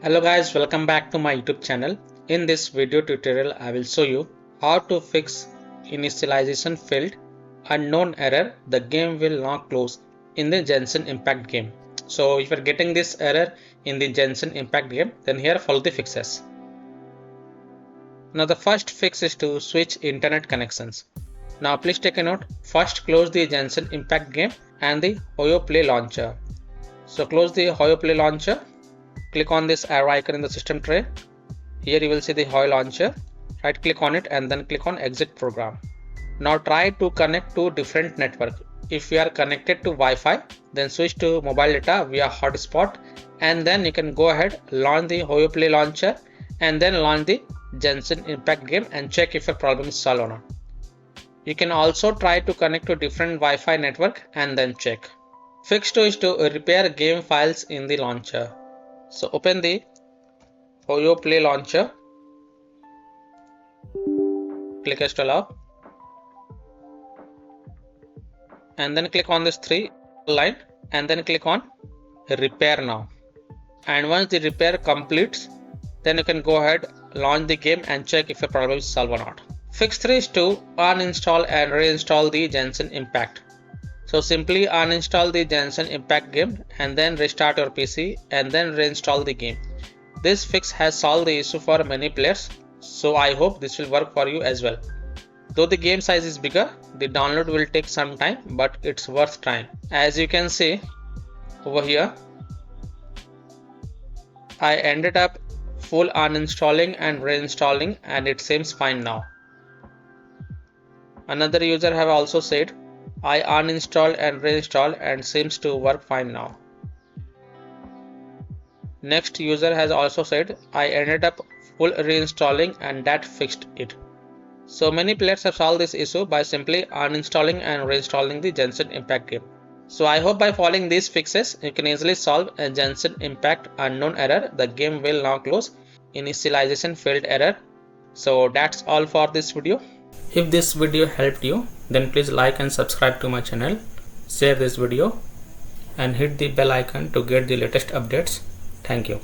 Hello guys, welcome back to my YouTube channel. In this video tutorial, I will show you how to fix initialization failed unknown error. The game will not close in the Genshin Impact game. So if you are getting this error in the Genshin Impact game, then here follow the fixes. Now the first fix is to switch internet connections. Now please take a note. First close the Genshin Impact game and the Hoyo Play launcher. So close the Hoyo Play launcher. Click on this arrow icon in the system tray. Here you will see the Hoyo launcher. Right click on it and then click on exit program. Now try to connect to different network. If you are connected to Wi-Fi, then switch to mobile data via hotspot and then you can go ahead, launch the Hoyo Play launcher and then launch the Genshin Impact game and check if your problem is solved or not. You can also try to connect to different Wi-Fi network and then check. Fix 2 is to repair game files in the launcher. So open the Hoyo Play launcher, click install up and then click on this 3 line and then click on repair now. And once the repair completes, then you can go ahead, launch the game and check if your problem is solved or not. Fix 3 is to uninstall and reinstall the Genshin Impact. So simply uninstall the Genshin Impact game and then restart your PC and then reinstall the game. This fix has solved the issue for many players, so I hope this will work for you as well. Though the game size is bigger, the download will take some time, but it's worth trying. As you can see over here, I ended up full uninstalling and reinstalling and it seems fine now. Another user have also said I uninstalled and reinstalled and seems to work fine now. Next user has also said I ended up full reinstalling and that fixed it. So many players have solved this issue by simply uninstalling and reinstalling the Genshin Impact game. So I hope by following these fixes you can easily solve a Genshin Impact unknown error. The game will now close. Initialization failed error. So that's all for this video. If this video helped you, then please like and subscribe to my channel, share this video and hit the bell icon to get the latest updates. Thank you.